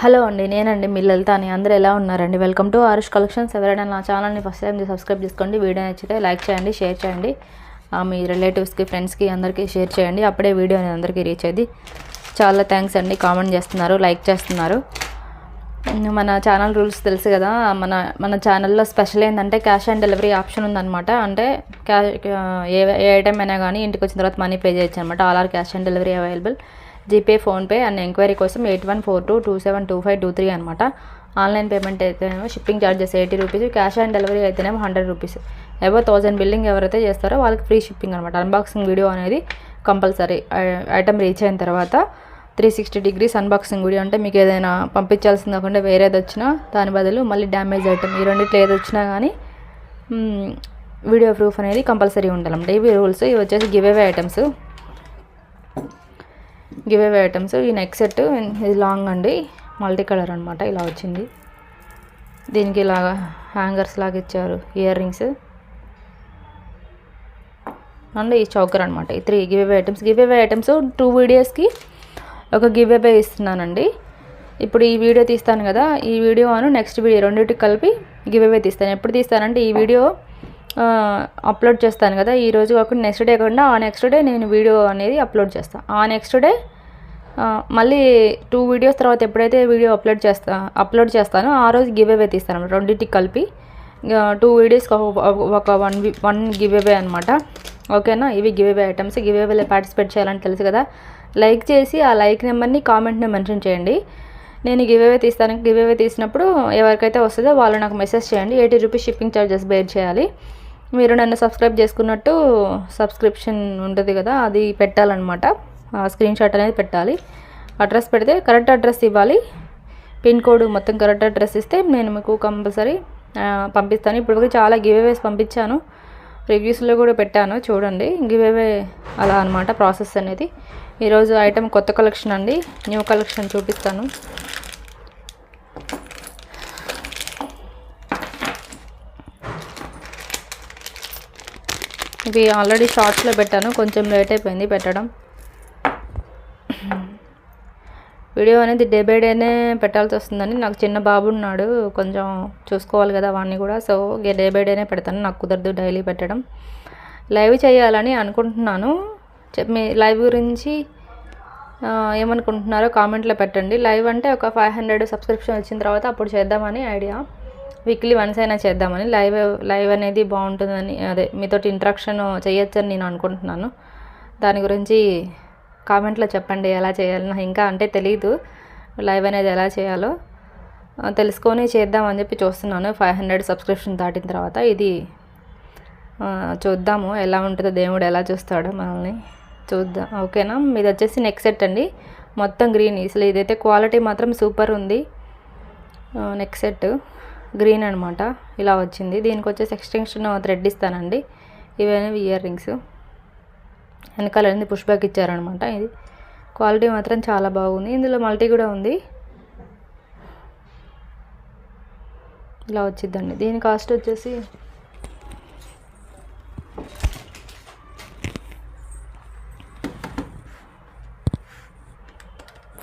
Hello అండి, నేనండి మీ లలితాని. అందరూ ఎలా ఉన్నారండి? Welcome to Aarush collections. ఎవరైనా నా ఛానల్ని ఫస్ట్ టైం సబ్స్క్రైబ్ చేసుకోండి. వీడియో నచ్చితే లైక్ చేయండి, షేర్ చేయండి. మీ రిలేటివ్స్కి, ఫ్రెండ్స్కి అందరికీ షేర్ చేయండి. అప్పుడే వీడియో అనేది అందరికీ రీచ్ అయ్యింది. చాలా థ్యాంక్స్ అండి. కామెంట్ చేస్తున్నారు, లైక్ చేస్తున్నారు. మన ఛానల్ రూల్స్ తెలుసు కదా. మన ఛానల్లో స్పెషల్ ఏంటంటే క్యాష్ ఆన్ డెలివరీ ఆప్షన్ ఉందన్నమాట. అంటే ఏ ఐటమ్ అయినా కానీ ఇంటికి వచ్చిన తర్వాత మనీ పే చేయొచ్చు అనమాట. All or cash on delivery available. GPay, PhonePe and enquiry కోసం 8142272523 అనమాట. ఆన్లైన్ పేమెంట్ అయితేనేమో shipping charges 80 rupees, cash on delivery అయితేనేమో 100 రూపీస్. 1000 బిల్లింగ్ ఎవరైతే చేస్తారో వాళ్ళకి ఫ్రీ షిప్పింగ్ అనమాట. అన్బాక్సింగ్ వీడియో అనేది కంపల్సరీ. ఐటమ్ రీచ్ అయిన తర్వాత 360 డిగ్రీస్ అన్బాక్సింగ్ వీడియో. అంటే మీకు ఏదైనా పంపించాల్సింది కాకుండా వేరేది వచ్చినా దాని బదులు మళ్ళీ డ్యామేజ్ ఐటమ్ ఈ రెండిట్లో ఏది వచ్చినా కానీ వీడియో ప్రూఫ్ అనేది కంపల్సరీ ఉండాలన్నమాట. ఇవి రూల్స్. ఇవి వచ్చేసి గివ్ అవే ఐటమ్స్. ఈ నెక్ సెట్ ఇది లాంగ్ అండి, మల్టీ కలర్ అనమాట. ఇలా వచ్చింది. దీనికి ఇలాగా హ్యాంగర్స్ లాగా ఇచ్చారు. ఇయర్ రింగ్స్ అండ్ ఈ చౌకర్ అనమాట. ఈ 3 గివ్ అవే ఐటమ్స్ 2 వీడియోస్కి ఒక గివ్ అవే ఇస్తున్నానండి. ఇప్పుడు ఈ వీడియో తీస్తాను కదా, ఈ వీడియో నెక్స్ట్ వీడియో రెండింటికి కలిపి గివ్ అవే తీస్తాను. ఎప్పుడు తీస్తానంటే ఈ వీడియో అప్లోడ్ చేస్తాను కదా, ఈ రోజు కాకుండా నెక్స్ట్ డే కాకుండా ఆ నెక్స్ట్ డే నేను వీడియో అనేది అప్లోడ్ చేస్తాను. ఆ నెక్స్ట్ డే మళ్ళీ 2 వీడియోస్ తర్వాత ఎప్పుడైతే వీడియో అప్లోడ్ చేస్తానో ఆ రోజు గివ్ అవే తీస్తాను. రెండింటికి కలిపి 2 వీడియోస్కి ఒక వన్ గివ్ అవే అనమాట. ఓకేనా? ఇవి గివ్ అవే ఐటమ్స్. గివ్ అవేలో పార్టిసిపేట్ చేయాలని తెలుసు కదా. లైక్ చేసి ఆ లైక్ నెంబర్ని కామెంట్ని మెన్షన్ చేయండి. నేను గివ్ అవే తీస్తాను. గివ్ అవే తీసినప్పుడు ఎవరికైతే వస్తుందో వాళ్ళు నాకు మెసేజ్ చేయండి. 80 రూపీస్ షిప్పింగ్ ఛార్జెస్ బేర్ చేయాలి. మీరు నన్ను సబ్స్క్రైబ్ చేసుకున్నట్టు సబ్స్క్రిప్షన్ ఉంటుంది కదా, అది పెట్టాలన్నమాట. స్క్రీన్ షాట్ అనేది పెట్టాలి. అడ్రస్ పెడితే కరెక్ట్ అడ్రస్ ఇవ్వాలి. పిన్ కోడ్ మొత్తం కరెక్ట్ అడ్రస్ ఇస్తే నేను మీకు కంపల్సరీ పంపిస్తాను. ఇప్పుడు చాలా గివ్ అవేస్ పంపించాను, రివ్యూస్లో కూడా పెట్టాను, చూడండి. గివ్ అవే అలా అనమాట ప్రాసెస్ అనేది. ఈరోజు ఐటమ్ కొత్త కలెక్షన్ అండి, న్యూ కలెక్షన్ చూపిస్తాను. ఇవి ఆల్రెడీ షార్ట్స్లో పెట్టాను, కొంచెం లేట్ అయిపోయింది పెట్టడం. వీడియో అనేది డే బై డేనే పెట్టాల్సి వస్తుందని, నాకు చిన్న బాబు ఉన్నాడు, కొంచెం చూసుకోవాలి కదా వాడిని కూడా. సో డే బై డేనే పెడతాను, నాకు కుదరదు డైలీ పెట్టడం. లైవ్ చేయాలని అనుకుంటున్నాను. మీ లైవ్ గురించి ఏమనుకుంటున్నారో కామెంట్లో పెట్టండి. లైవ్ అంటే ఒక 500 సబ్స్క్రిప్షన్ వచ్చిన తర్వాత అప్పుడు చేద్దామని ఐడియా. వీక్లీ వన్స్ అయినా చేద్దామని. లైవ్ అనేది బాగుంటుందని, అదే మీతోటి ఇంటరాక్షన్ చేయొచ్చని నేను అనుకుంటున్నాను. దాని గురించి కామెంట్లో చెప్పండి ఎలా చేయాలి. నాకు ఇంకా అంటే తెలీదు లైవ్ అనేది ఎలా చేయాలో, తెలుసుకొని చేద్దామని చెప్పి చూస్తున్నాను. 500 సబ్స్క్రిప్షన్ దాటిన తర్వాత ఇది చూద్దాము ఎలా ఉంటుందో, దేవుడు ఎలా చూస్తాడో మనల్ని చూద్దాం. ఓకేనా? ఇది వచ్చేసి నెక్ సెట్ అండి, మొత్తం గ్రీన్. అసలు ఇదైతే క్వాలిటీ మాత్రం సూపర్ ఉంది. నెక్ సెట్ గ్రీన్ అనమాట, ఇలా వచ్చింది. దీనికి వచ్చేసి ఎక్స్టెన్షన్ థ్రెడ్ ఇస్తానండి. ఇవేవి ఇయర్ రింగ్స్. వెనకాల పుష్ బ్యాక్ ఇచ్చారనమాట. ఇది క్వాలిటీ మాత్రం చాలా బాగుంది. ఇందులో మల్టీ కూడా ఉంది. ఇలా వచ్చిద్దండి. దీని కాస్ట్ వచ్చేసి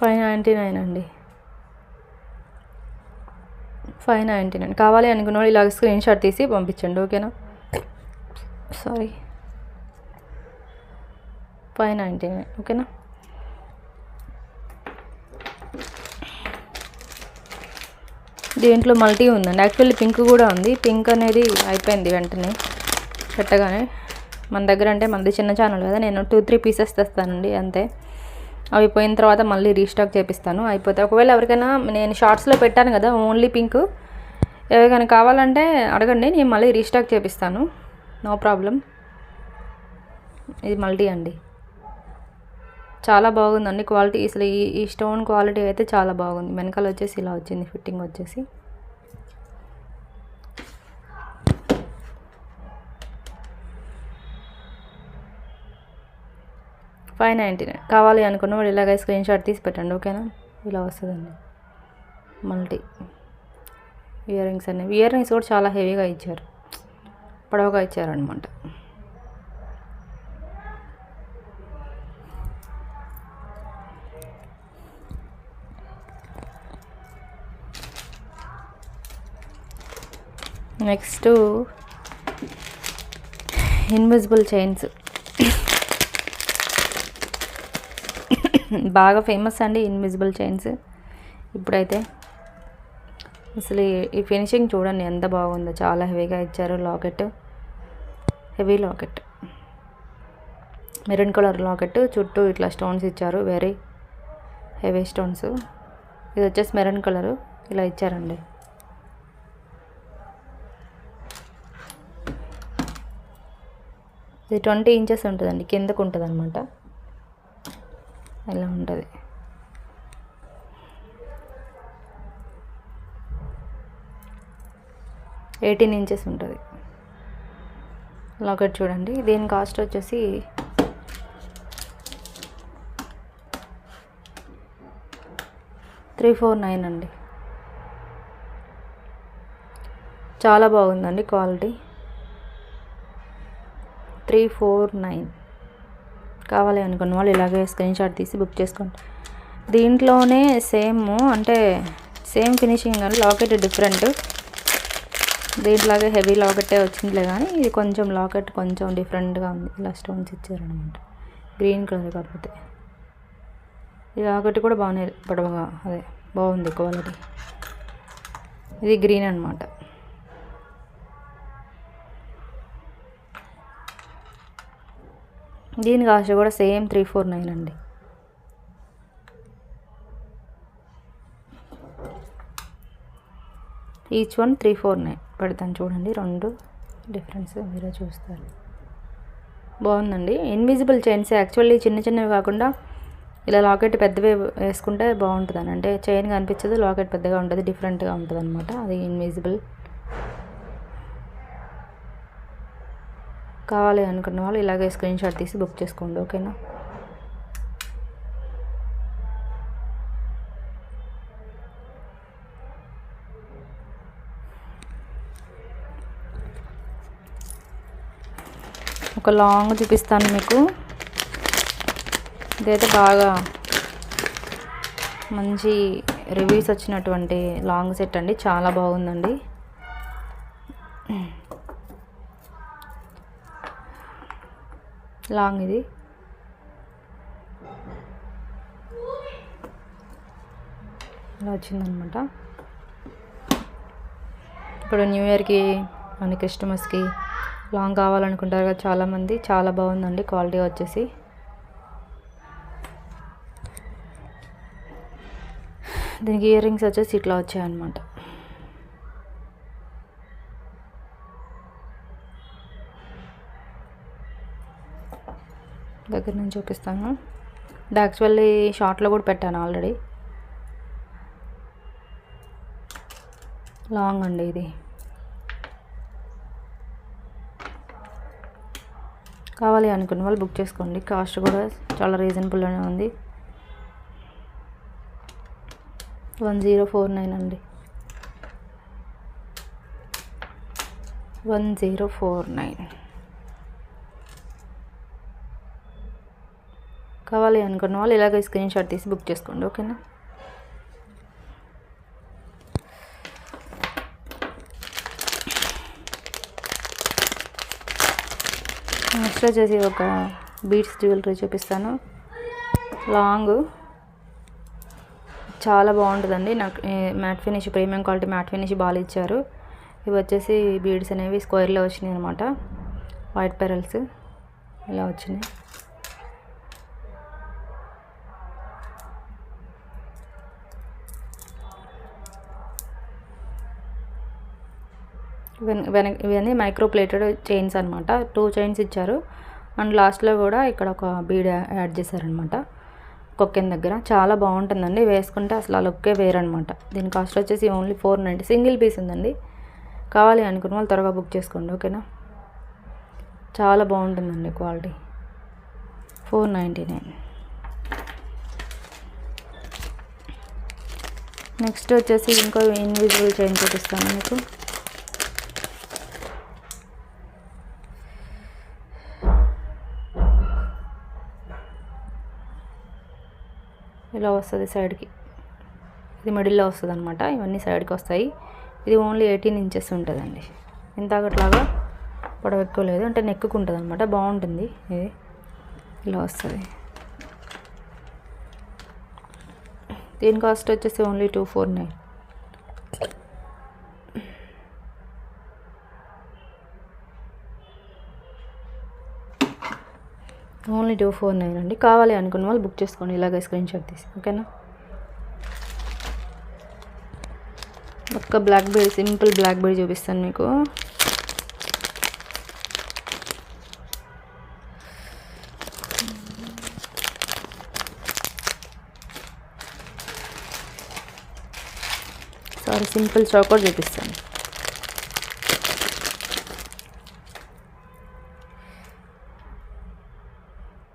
$599 అండి. 599. కావాలి అనుకున్న వాళ్ళు ఇలాగ స్క్రీన్ షాట్ తీసి పంపించండి. ఓకేనా? సారీ, 599. ఓకేనా? దీంట్లో మల్టీ ఉందండి. యాక్చువల్లీ పింక్ కూడా ఉంది. పింక్ అనేది అయిపోయింది వెంటనే పెట్టగానే. మన దగ్గర అంటే మనది చిన్న ఛానల్ కదా, నేను 2-3 పీసెస్ తెస్తానండి అంతే. అవి పోయిన తర్వాత మళ్ళీ రీస్టాక్ చేపిస్తాను, అయిపోతే. ఒకవేళ ఎవరికైనా నేను షార్ట్స్లో పెట్టాను కదా ఓన్లీ పింక్, ఎవరికైనా కావాలంటే అడగండి, నేను మళ్ళీ రీస్టాక్ చేపిస్తాను, నో ప్రాబ్లం. ఇది మల్టీ అండి, చాలా బాగుందండి క్వాలిటీ. అసలు ఈ స్టోన్ క్వాలిటీ అయితే చాలా బాగుంది. వెనకాల వచ్చేసి ఇలా వచ్చింది ఫిట్టింగ్ వచ్చేసి. $599. కావాలి అనుకున్న వాడు ఇలాగ స్క్రీన్ షాట్ తీసి పెట్టండి. ఓకేనా? ఇలా వస్తుందండి మల్టీ ఇయర్ రింగ్స్ అనేవి. ఇయర్ రింగ్స్ కూడా చాలా హెవీగా ఇచ్చారు, పొడవుగా ఇచ్చారనమాట. నెక్స్ట్ ఇన్విజిబుల్ చైన్స్ బాగా ఫేమస్ అండి ఇన్విజిబుల్ చైన్స్. ఇప్పుడైతే అసలు ఈ ఫినిషింగ్ చూడండి ఎంత బాగుందో, చాలా హెవీగా ఇచ్చారు. Locket heavy locket, maroon colour locket, చుట్టూ ఇట్లా స్టోన్స్ ఇచ్చారు, వెరీ హెవీ స్టోన్స్. ఇది వచ్చేసి మెరూన్ కలరు ఇలా ఇచ్చారండి. ఇది 20 ఇంచెస్ ఉంటుందండి, కిందకు ఉంటుంది అనమాట. ఇలా ఉంటుంది. ఎయిటీన్ ఇంచెస్ ఉంటుంది లాకెట్ చూడండి. దీని కాస్ట్ వచ్చేసి $349 అండి. చాలా బాగుందండి క్వాలిటీ. 349 కావాలి అనుకున్న వాళ్ళు ఇలాగే స్క్రీన్ షాట్ తీసి బుక్ చేసుకోండి. దీంట్లోనే సేమ్ అంటే సేమ్ ఫినిషింగ్ కానీ లాకెట్ డిఫరెంట్. దీంట్లాగే హెవీ లాకెట్టే వచ్చిందిలే కానీ ఇది కొంచెం లాకెట్ కొంచెం డిఫరెంట్గా ఉంది. ఇలా స్టోన్స్ ఇచ్చారనమాట, గ్రీన్ కలర్. కాకపోతే ఈ లాకెట్ కూడా బాగానే పొడవుగా అదే బాగుంది క్వాలిటీ. ఇది గ్రీన్ అనమాట. దీని కాస్ట్ కూడా సేమ్ 349 అండి. ఈచ్ వన్ 349 పెడతాను చూడండి. రెండు డిఫరెన్స్ మీరే చూస్తారు. బాగుందండి. ఇన్విజిబుల్ చైన్స్ యాక్చువల్లీ చిన్న చిన్నవి కాకుండా ఇలా లాకెట్ పెద్దవి వేసుకుంటే బాగుంటుందని, అంటే చైన్ కనిపించదు, లాకెట్ పెద్దగా ఉంటుంది, డిఫరెంట్గా ఉంటుంది అనమాట. అది ఇన్విజిబుల్. కావాలి అనుకున్న వాళ్ళు ఇలాగే స్క్రీన్ షాట్ తీసి బుక్ చేసుకోండి, ఓకేనా. ఒక లాంగ్ చూపిస్తాను మీకు. ఇదైతే బాగా మంచి రివ్యూస్ వచ్చినటువంటి లాంగ్ సెట్ అండి, చాలా బాగుందండి. లాంగ్ ఇది ఇలా వచ్చిందనమాట. ఇప్పుడు న్యూ ఇయర్కి అండ్ క్రిస్టమస్కి లాంగ్ కావాలనుకుంటారు కదా చాలామంది. చాలా బాగుందండి క్వాలిటీ వచ్చేసి. దీనికి ఇయర్ రింగ్స్ వచ్చేసి ఇట్లా వచ్చాయన్నమాట. దగ్గర నుంచి చూపిస్తాను. ఇది యాక్చువల్లీ షార్ట్లో కూడా పెట్టాను ఆల్రెడీ. లాంగ్ అండి ఇది. కావాలి అనుకున్న వాళ్ళు బుక్ చేసుకోండి. కాస్ట్ కూడా చాలా రీజనబుల్గానే ఉంది. 1049 అండి. 1049 కావాలి అనుకున్న వాళ్ళు ఇలాగ స్క్రీన్ షాట్ తీసి బుక్ చేసుకోండి, ఓకేనా. నెక్స్ట్ వచ్చేసి ఒక బీడ్స్ జ్యువెలరీ చూపిస్తాను. లాంగ్ చాలా బాగుంటుందండి. నాకు matte finish, premium quality matte finish బాగా ఇచ్చారు. ఇవి వచ్చేసి బీడ్స్ అనేవి స్క్వేర్లో వచ్చినాయి అనమాట. వైట్ పెరల్స్ ఇలా వచ్చినాయి. ఇవన్నీ మైక్రో ప్లేటెడ్ చైన్స్ అనమాట. 2 చైన్స్ ఇచ్చారు అండ్ లాస్ట్లో కూడా ఇక్కడ ఒక బీడ్ యాడ్ చేశారనమాట కొక్కెన్ దగ్గర. చాలా బాగుంటుందండి, వేసుకుంటే అసలు ఆ లుక్కే వేరనమాట. దీని కాస్ట్ వచ్చేసి ఓన్లీ 490. సింగిల్ పీస్ ఉందండి. కావాలి అనుకున్న వాళ్ళు త్వరగా బుక్ చేసుకోండి, ఓకేనా. చాలా బాగుంటుందండి క్వాలిటీ. 499. నెక్స్ట్ వచ్చేసి ఇంకో ఇన్విజిబుల్ చైన్ చూపిస్తాను మీకు. ఇలా వస్తుంది సైడ్కి, ఇది మిడిల్లో వస్తుంది అనమాట. ఇవన్నీ సైడ్కి వస్తాయి. ఇది ఓన్లీ 18 ఇంచెస్ ఉంటుందండి. ఇంతకట్లాగా పొడవు ఎక్కువ లేదు, అంటే నెక్కుకుంటుంది అనమాట, బాగుంటుంది ఇది. ఇలా వస్తుంది. దీని కాస్ట్ వచ్చేసి ఓన్లీ 249. ఓన్లీ 249 అండి. కావాలి అనుకున్న వాళ్ళు బుక్ చేసుకోండి, ఇలాగ స్క్రీన్ షాట్ తీసి. ఓకేనా. ఒక్క blackberry, simple blackberry చూపిస్తాను మీకు. సారీ, సింపుల్ చాకోర్ చూపిస్తాను.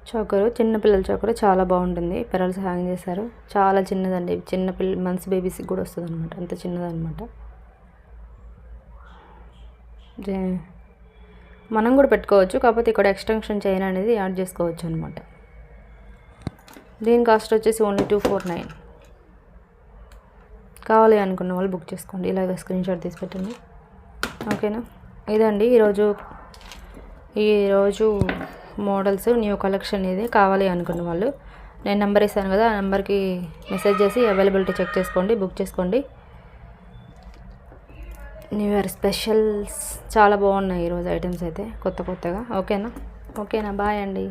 చాకరు, చిన్నపిల్లల చాకరు చాలా బాగుంటుంది. పెరల్స్ హ్యాంగ్ చేశారు, చాలా చిన్నదండి. మంత్స్ బేబీస్కి కూడా వస్తుంది అనమాట, అంత చిన్నదనమాట. మనం కూడా పెట్టుకోవచ్చు, కాకపోతే ఇక్కడ ఎక్స్టెన్షన్ చైన్ అనేది యాడ్ చేసుకోవచ్చు అనమాట. దీని కాస్ట్ వచ్చేసి ఓన్లీ 249. కావాలి అనుకున్న వాళ్ళు బుక్ చేసుకోండి, ఇలాగ స్క్రీన్ షాట్ తీసి పెట్టండి. ఓకేనా. ఇదండి ఈరోజు మోడల్స్, న్యూ కలెక్షన్. ఇది కావాలి అనుకున్న వాళ్ళు నేను నెంబర్ ఇస్తాను కదా, ఆ నెంబర్కి మెసేజ్ చేసి అవైలబిలిటీ చెక్ చేసుకోండి, బుక్ చేసుకోండి. న్యూ ఇయర్ స్పెషల్స్ చాలా బాగున్నాయి ఈరోజు ఐటమ్స్ అయితే, కొత్తగా. ఓకేనా. బాయ్ అండి.